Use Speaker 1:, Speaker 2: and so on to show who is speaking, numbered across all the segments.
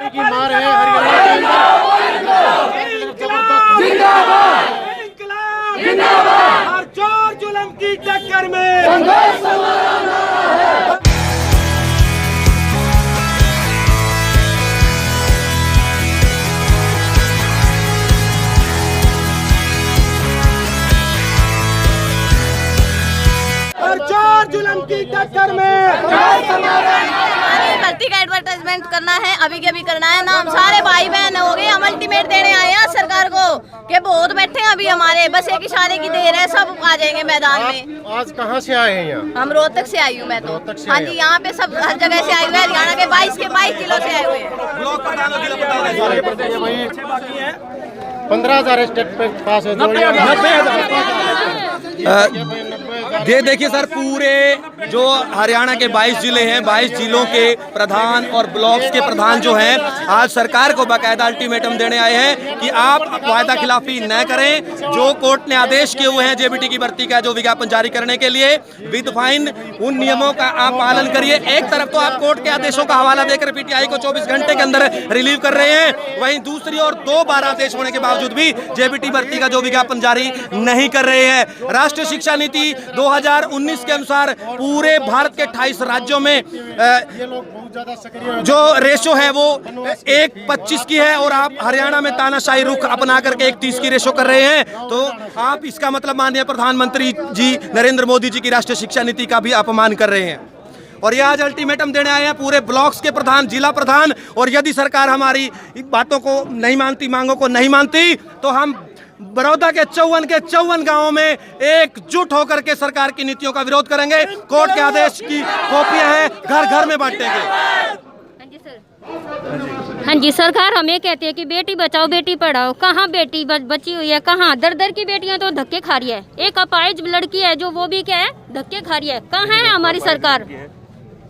Speaker 1: की मार है हरियाणा
Speaker 2: और चोर जुल्म की टक्कर में और चोर जुल्म की टक्कर में
Speaker 3: भर्ती का एडवर्टाइजमेंट करना है, अभी के अभी करना है ना। हम सारे भाई बहन हो गए, हम अल्टीमेट देने आए हैं सरकार को कि बहुत बैठे हैं अभी हमारे, बस एक इशारे की देर है, सब आ जाएंगे मैदान में।
Speaker 1: आज कहाँ से आए हैं यहाँ?
Speaker 3: हम रोहतक से आई हूँ मैं तो। हाँ जी, यहाँ पे सब हर जगह से आए हुए हैं, हरियाणा के 22 जिलों से आए हुए हैं।
Speaker 1: 15,000 स्टेट पे पास है।
Speaker 4: ये देखिए सर, पूरे जो हरियाणा के 22 जिले हैं, 22 जिलों के प्रधान और ब्लॉक्स के प्रधान जो हैं, आज सरकार को बाकायदा अल्टीमेटम देने आए हैं कि आप वायदा खिलाफी न करें। जो कोर्ट ने आदेश किए हुए हैं जेबीटी की भर्ती का जो विज्ञापन जारी करने के लिए विद फाइन, उन नियमों का आप पालन करिए। एक तरफ तो आप कोर्ट के आदेशों का हवाला देकर पीटीआई को 24 घंटे के अंदर रिलीव कर रहे हैं, वहीं दूसरी ओर 2 बार आदेश होने के बावजूद भी जेबीटी भर्ती का जो विज्ञापन जारी नहीं कर रहे हैं। राष्ट्रीय शिक्षा नीति 2019 के अनुसार पूरे भारत के 28 राज्यों में जो रेशो है वो 1:25 की है, और आप हरियाणा में तानाशाही रुख अपना करके 1:30 की रेशो कर रहे हैं। तो आप इसका मतलब माननीय प्रधानमंत्री जी नरेंद्र मोदी जी की राष्ट्रीय शिक्षा नीति का भी अपमान कर रहे हैं। और ये आज अल्टीमेटम देने आए हैं पूरे ब्लॉक्स के प्रधान, जिला प्रधान। और यदि सरकार हमारी बातों को नहीं मानती, मांगों को नहीं मानती, तो हम बड़ौदा के 54 गांवों में एकजुट होकर के सरकार की नीतियों का विरोध करेंगे। कोर्ट के आदेश की कॉपियां हैं, घर घर में बांटेंगे।
Speaker 5: हाँ जी, सरकार हमें कहती है कि बेटी बचाओ बेटी पढ़ाओ। कहाँ बेटी बची हुई है? कहाँ? दर की बेटियां तो धक्के खा रही है। एक अपाहिज लड़की है जो वो भी क्या है, धक्के खा रही है। कहाँ है हमारी सरकार?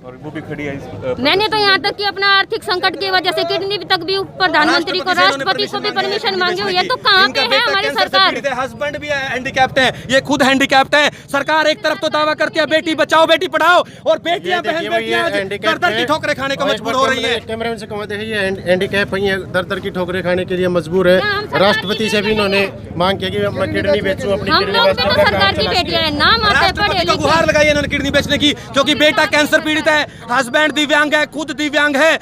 Speaker 6: और वो भी खड़ी है।
Speaker 5: मैंने तो यहाँ तक कि अपना आर्थिक संकट की वजह से किडनी तक भी प्रधानमंत्री को, राष्ट्रपति को भी परमिशन मांगी हुई है। तो कहाँ पे है हमारी सरकार?
Speaker 4: हस्बैंड भी हैंडीकैप्ड हैं, ये खुद हैंडीकैप्ड हैं। सरकार एक तरफ तो दावा करती है बेटी बचाओ बेटी पढ़ाओ, और बेटियां बहन बेटियां दर की ठोकरें खाने को मजबूर हो रही है।
Speaker 1: कैमरे से कहते हैं ये हैंडीकैप है, दर की ठोकरें खाने के लिए मजबूर है। राष्ट्रपति से भी इन्होंने मांग की कि मैं किडनी बेचूं, अपनी
Speaker 5: हम लोग तो सरकार की बेटियां हैं, नाम आते हैं पढ़े लिखे।
Speaker 4: गुहार लगाई इन्होंने किडनी बेचने की, क्योंकि बेटा कैंसर पीड़ित है, हस्बैंड दिव्यांग है, खुद दिव्यांग है।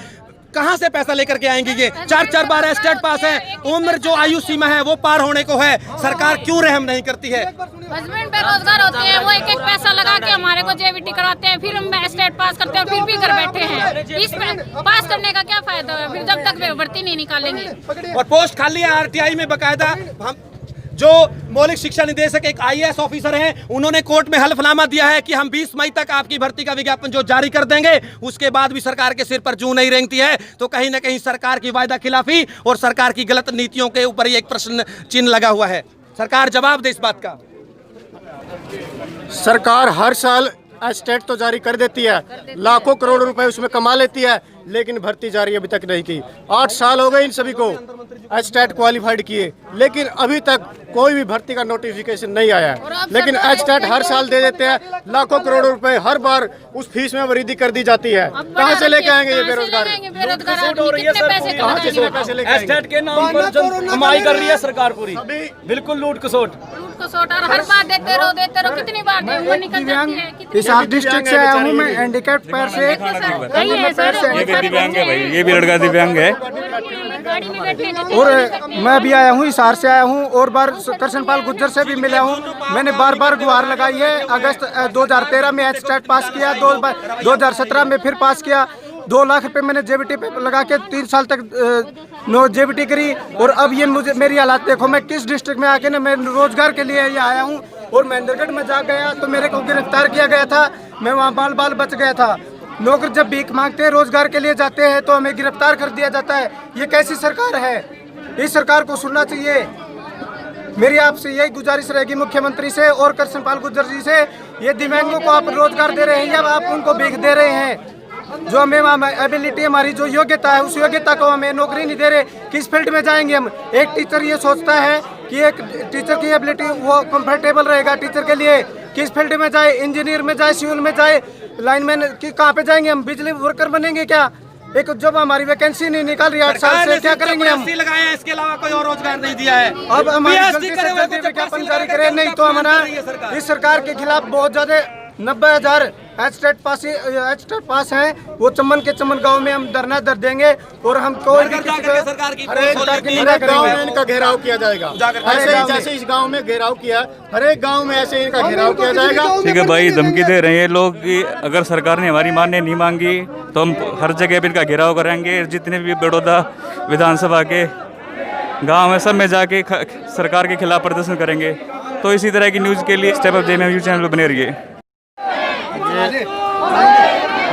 Speaker 4: कहां से पैसा लेकर के आएंगे? ये 4 बार स्टेट पास है, उम्र जो आयु सीमा है वो पार होने को है। सरकार क्यों रहम नहीं करती है?
Speaker 5: हस्बैंड बेरोजगार होते हैं, वो एक पैसा लगा के हमारे को जेबीटी कराते हैं, फिर हम स्टेट पास करते हैं और फिर भी घर बैठे हैं। इस पास करने का क्या फायदा है फिर जब तक भर्ती नहीं निकालेंगे?
Speaker 4: और पोस्ट खाली है आरटीआई में बकायदा। हम जो मौलिक शिक्षा निदेशक एक IAS ऑफिसर हैं, उन्होंने कोर्ट में हल्फनामा दिया है कि हम 20 मई तक आपकी भर्ती का विज्ञापन जो जारी कर देंगे। उसके बाद भी सरकार के सिर पर जूं नहीं रेंगती है, तो कहीं ना कहीं सरकार की वायदा खिलाफी और सरकार की गलत नीतियों के ऊपर ही एक प्रश्न चिन्ह लगा हुआ है। सरकार जवाब दे इस बात का।
Speaker 1: सरकार हर साल स्टेट तो जारी कर देती है, लाखों करोड़ रुपए उसमें कमा लेती है, लेकिन भर्ती जारी अभी तक नहीं की। 8 साल हो गए इन सभी को स्टेट क्वालिफाइड किए, लेकिन अभी तक कोई भी भर्ती का नोटिफिकेशन नहीं आया है। लेकिन स्टेट हर साल दे देते हैं, लाखों करोड़ों रुपए हर बार उस फीस में वृद्धि कर दी जाती है। कहाँ से लेके आएंगे ये बेरोजगार?
Speaker 7: स्टेट के नाम पर कमाई कर रही है सरकार पूरी, बिल्कुल लूट खसोट।
Speaker 5: और हर बार देते रहो कितनी बार निकल जाती है।
Speaker 8: इस डिस्ट्रिक्ट से आया हूँ मैं, हैंडीकैप पैर से।
Speaker 6: ये भी दिव्यांग है भाई, ये भी लड़का दिव्यांग है।
Speaker 8: और मैं भी आया हूँ, हिसार से आया हूँ, और बार कृष्णपाल गुज्जर से भी मिला हूँ। मैंने बार गुहार लगाई है। अगस्त 2013 में स्टेट पास किया, 2017 में फिर पास किया। 2 लाख रुपए मैंने जेबीटी पे लगा के 3 साल तक जेबीटी करी। और अब ये मुझे मेरी हालात देखो, मैं किस डिस्ट्रिक्ट में आके ना मैं रोजगार के लिए ये आया हूँ। और महेंद्रगढ़ में जा गया तो मेरे को गिरफ्तार किया गया था, मैं वहाँ बाल बच गया था। नौकर जब भीख मांगते हैं, रोजगार के लिए जाते हैं, तो हमें गिरफ्तार कर दिया जाता है। ये कैसी सरकार है? इस सरकार को सुनना चाहिए। मेरी आपसे यही गुजारिश रहेगी मुख्यमंत्री से और कृष्णपाल गुर्जर जी से, ये दिव्यांगों को आप रोजगार दे रहे हैं या आप उनको भीख दे रहे हैं? जो हमें एबिलिटी, हमारी जो योग्यता है, उस योग्यता को हमें नौकरी नहीं दे रहे। किस फील्ड में जाएंगे हम? एक टीचर ये सोचता है कि एक टीचर की एबिलिटी वो कंफर्टेबल रहेगा टीचर के लिए, किस फील्ड में जाए? इंजीनियर में जाए, सिविल में जाए, लाइनमैन की कहाँ पे जाएंगे हम? बिजली वर्कर बनेंगे क्या? एक जब हमारी वैकेंसी नहीं निकाल रही 8 साल से, क्या करेंगे हम?
Speaker 4: लगाए हैं, इसके अलावा कोई और रोजगार नहीं दिया है।
Speaker 8: अब हमारी
Speaker 4: PhD
Speaker 8: जल्दी से
Speaker 4: करे हुए
Speaker 8: जल्दी
Speaker 4: को
Speaker 8: विज्ञापन
Speaker 4: 84
Speaker 8: जारी करें, नहीं तो हमारा इस सरकार के खिलाफ बहुत ज्यादा 90,000 एचटेट पास हैं, वो चमन के चमन गांव में हम धरना दर देंगे और हम कोई भी किसी को
Speaker 4: सरकार की
Speaker 1: हर एक गांव में इनका घेराव किया जाएगा। ऐसे ही जैसे इस गांव में घेराव किया, हर एक गांव में ऐसे इनका घेराव किया जाएगा।
Speaker 6: ठीक है भाई, धमकी दे रहे हैं लोग कि अगर सरकार ने हमारी मांगें नहीं मांगी तो हम हर जगह पे इनका घेराव करेंगे। जितने भी बड़ौदा विधानसभा के गांव है सब में जाके सरकार के खिलाफ प्रदर्शन करेंगे। तो इसी तरह की न्यूज़ के लिए step up JMU news channel पर बने रहिए।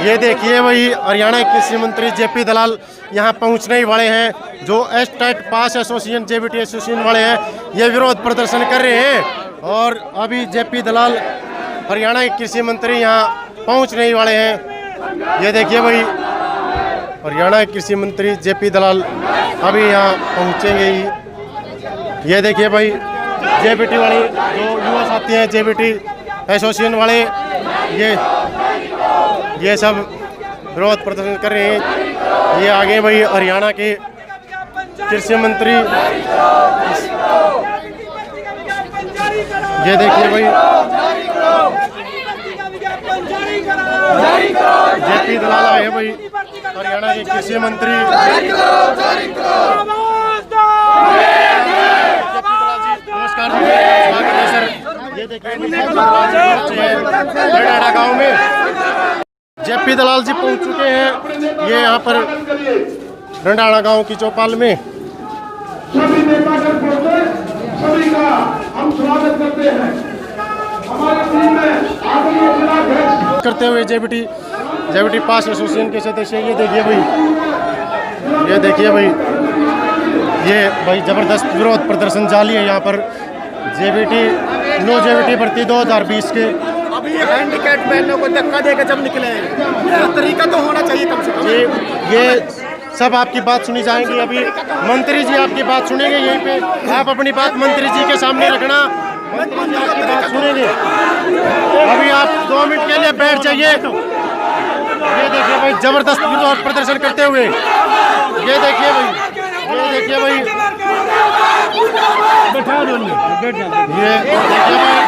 Speaker 1: ये देखिए वही हरियाणा के कृषि मंत्री जेपी दलाल यहाँ पहुँचने ही वाले हैं। जो एचटेट पास एसोसिएशन जेबीटी एसोसिएशन वाले हैं, ये विरोध प्रदर्शन कर रहे हैं और अभी जेपी दलाल हरियाणा के कृषि मंत्री यहाँ पहुँचने ही वाले हैं। ये देखिए भाई हरियाणा के कृषि मंत्री जेपी दलाल अभी यहाँ पहुँचेंगे ही। ये देखिए भाई जेबीटी वाले जो युवा साथी हैं, जेबीटी एसोसिएशन वाले, ये सब विरोध प्रदर्शन कर रहे हैं। ये आगे भाई हरियाणा के कृषि मंत्री, ये देखिए भाई जेपी दलाल आए भाई हरियाणा के कृषि मंत्री। नमस्कार जी, स्वागत है सर। ये देखिए गाँव में जेपी दलाल जी पहुंच चुके हैं। ये यहाँ पर रंडाणा गांव की चौपाल में
Speaker 2: सभी नेतागण सभी का हम स्वागत करते हैं। हमारी टीम में आदरणीय जिलाध्यक्ष
Speaker 1: करते हुए जेबीटी पास एसोसिएशन के सदस्य। ये देखिए भाई ये भाई जबरदस्त विरोध प्रदर्शन जारी है यहाँ पर। नो जेबीटी भर्ती 2020 के अभी हैंडीकैप बहनों को धक्का देकर जब निकले, तरीका तो होना चाहिए कम से कम। ये सब आपकी बात सुनी जाएंगी। अभी मंत्री जी आपकी बात सुनेंगे, यहीं पे आप अपनी बात मंत्री जी के सामने रखना। मंत्री जी आपकी बात सुनेंगे। अभी आप 2 मिनट के लिए बैठ जाइए। ये देखिए भाई जबरदस्त विरोध प्रदर्शन करते हुए, ये देखिए भाई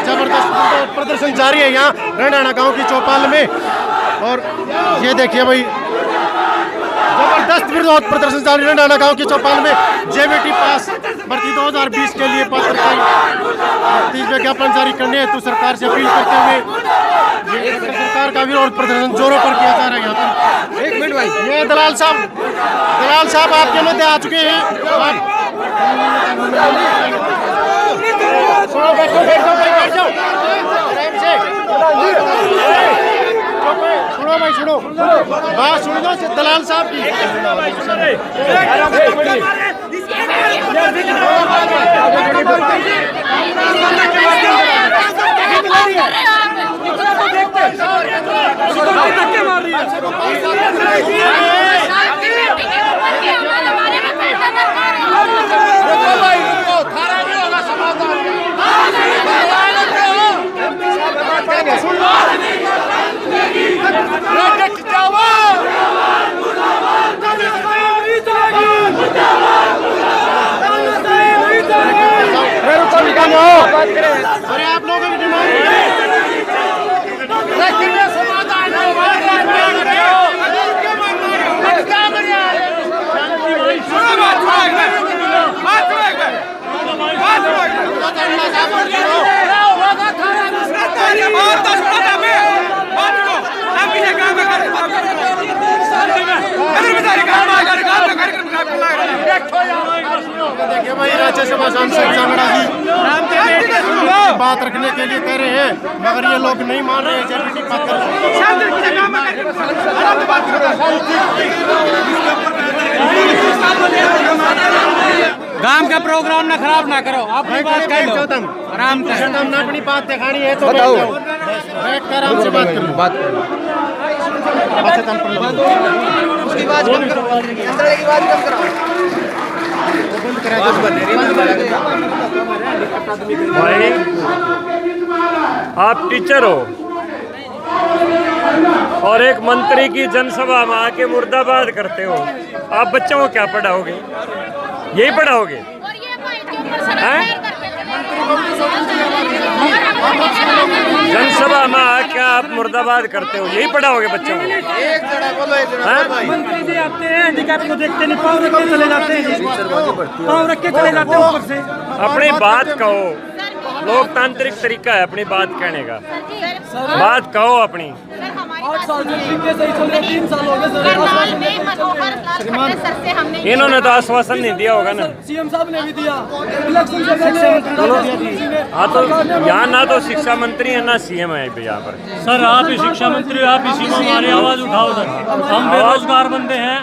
Speaker 1: जबरदस्त प्रदर्शन जारी है यहाँ रंडाणा गांव की चौपाल में। और ये देखिए भाई जबरदस्त विरोध प्रदर्शन जारी रंडाणा गांव की चौपाल में। जेबीटी पास भर्ती 2020 के लिए भर्ती विज्ञापन जारी करने हेतु सरकार से अपील करते हुए ये सरकार का विरोध प्रदर्शन जोरों पर किया जा रहा है यहाँ पर। 1 मिनट भाई, ये दलाल साहब आपके मध्य आ चुके हैं। सुनो बात सुन दो दलाल साहब की। अरे आप लोगों की डिमांड देखिए भाई राज्यसभा सांसद सांगड़ा जी बात रखने के लिए कह रहे हैं, मगर ये लोग नहीं मान रहे हैं। जेबीटी
Speaker 7: गांव का प्रोग्राम ना खराब ना करो, अपनी बात कह लो आराम से।
Speaker 1: हमने अपनी बात दिखानी है तो बैठ कर आराम से बात करो।
Speaker 6: भाई आप टीचर हो,
Speaker 9: और एक मंत्री की जनसभा में आके मुर्दाबाद करते हो। आप बच्चों को क्या पढ़ाओगे? यही पढ़ाओगे? जनसभा में आके आप मुर्दाबाद करते हो, यही पढ़ाओगे बच्चों को?
Speaker 7: मंत्री जी आते हैं, हैंडीकैप को देखते नहीं, पाँव रख के चले जाते हैं, पाँव रख के चले जाते हैं ऊपर से।
Speaker 9: अपनी बात कहो, लोकतांत्रिक तरीका है अपनी बात कहने का। बात कहो अपनी।
Speaker 7: 8 साल से 3 साल हो गए
Speaker 9: इन्होंने तो आश्वासन नहीं दिया होगा ना।
Speaker 7: सीएम साहब ने भी दिया, इलेक्शन से पहले।
Speaker 9: हाँ तो यहाँ ना तो शिक्षा मंत्री है ना सीएम है यहाँ पर।
Speaker 7: सर आप ही शिक्षा मंत्री, आप इसी में हमारी आवाज उठाओ सर। हम बेरोजगार बंदे हैं,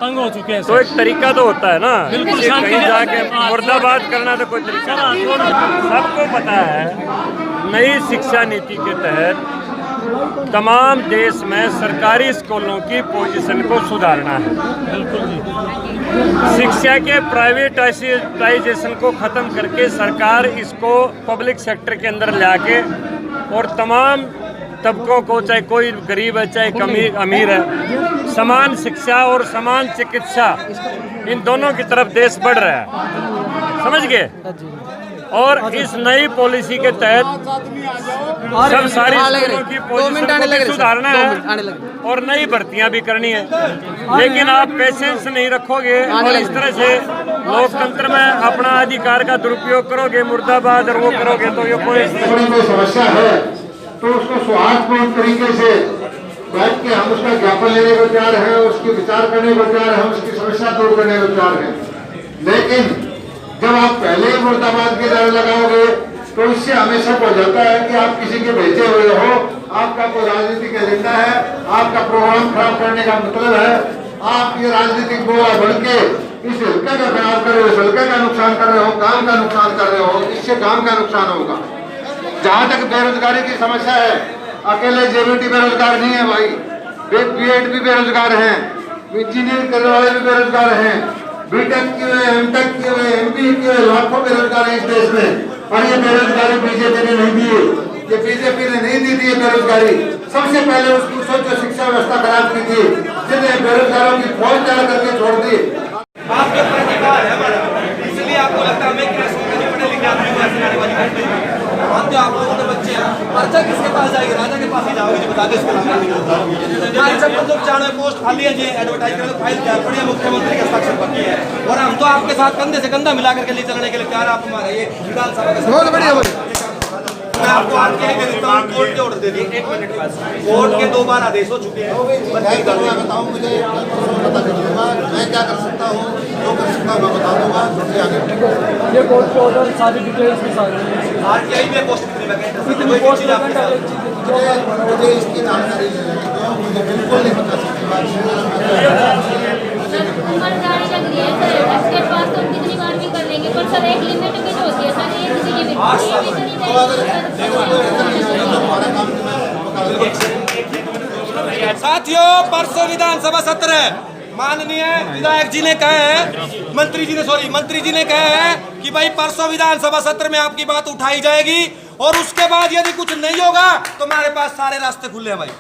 Speaker 7: तंग हो चुके हैं।
Speaker 9: तो एक तरीका तो होता है ना,
Speaker 7: बिल्कुल
Speaker 9: कहीं जाके मुर्दाबाद करना तो कोई तरीका नहीं। सबको पता है नई शिक्षा नीति के तहत तमाम देश में सरकारी स्कूलों की पोजीशन को सुधारना है। शिक्षा के प्राइवेटाइजेशन को ख़त्म करके सरकार इसको पब्लिक सेक्टर के अंदर लाके और तमाम तबकों को, चाहे कोई गरीब है चाहे अमीर है, समान शिक्षा और समान चिकित्सा, इन दोनों की तरफ देश बढ़ रहा है। समझ गए? और इस नई पॉलिसी के तहत सब सारी स्कूलों की पोजीशन को सुधारना है और नई भर्तियां भी करनी है। लेकिन आप पेशेंस नहीं रखोगे और इस तरह से लोकतंत्र में अपना अधिकार का दुरुपयोग करोगे, मुर्दाबाद और वो करोगे, तो ये कोई
Speaker 2: समस्या है तो उसको सौहार्दपूर्ण तरीके से बैठ के हम उसका ज्ञापन लेने को तैयार हैं, उसकी विचार करने को तैयार हैं, उसकी समस्या दूर करने को तैयार हैं। लेकिन जब आप पहले ही मुर्दाबाद के नारे लगाओगे तो इससे हमेशा हो जाता है कि आप किसी के भेजे हुए हो, आपका कोई राजनीतिक एजेंडा है, आपका प्रोग्राम खराब करने का मतलब है, आप ये राजनीतिक बोला बन के इस हल्के का खराब कर रहे हो, हल्के का नुकसान कर रहे हो, काम का नुकसान कर रहे हो, इससे काम का नुकसान होगा। जहाँ तक बेरोजगारी की समस्या है, अकेले जेबीटी बेरोजगार नहीं है भाई, बीएड भी बेरोजगार हैं, इंजीनियरिंग करने वाले भी बेरोजगार हैं, बीटेक किए हुए, एमटेक किए हुए, एमबीए किए हुए लाखों बेरोजगार हैं इस देश में। और ये बेरोजगारी बीजेपी ने नहीं दी, ये बीजेपी ने नहीं दी थी बेरोजगारी। सबसे पहले उसकी सोचो शिक्षा व्यवस्था खराब की थी, जिन्हें बेरोजगारों की फौज तैयार करके छोड़ दी।
Speaker 4: आपके ऊपर अधिकार है हमारा, इसलिए आपको लगता है मैं क्या पढ़े लिखे आदमी को ऐसे नारेबाजी करते हैं। हम जो आप लोगों के बच्चे हैं, पर्चा किसके पास जाएगी? राजा के पास ही जाओगे जो बता दे इसको। 95 पोस्ट खाली है, जी एडवर्टाइज करें तो फाइल तैयार पड़ी है, मुख्यमंत्री के हस्ताक्षर बाकी है और हम तो आपके साथ कंधे से कंधा मिला करके ले चलने के लिए तैयार। आप हमारे ये विधानसभा के बहुत बढ़िया। मैं आपको आज कह देता हूँ, कोर्ट के ऑर्डर दे दिए, 1 मिनट पास कोर्ट के 2 बार आदेश हो चुके हैं।
Speaker 2: बताऊँ मुझे पता चलूंगा मैं क्या कर सकता हूँ, जो कर सकता हूँ मैं बता दूंगा।
Speaker 7: ये कोर्ट के ऑर्डर सारी डिटेल्स के साथ
Speaker 2: आरटीआई में पोस्ट मुझे इसकी जानकारी मुझे बिल्कुल नहीं पता
Speaker 5: उम्र जारी लग रही है सर, इसके पास तो कितनी बार भी कर लेंगे, पर सर एक लिमिट भी तो होती है सर, ये किसी लिमिट
Speaker 4: साथियों, परसों विधानसभा सत्र है, माननीय विधायक जी ने कहे हैं, मंत्री जी ने कहे हैं कि भाई परसों विधानसभा सत्र में आपकी बात उठाई जाएगी और उसके बाद यदि कुछ नहीं होगा तो हमारे पास सारे रास्ते खुले हैं भाई।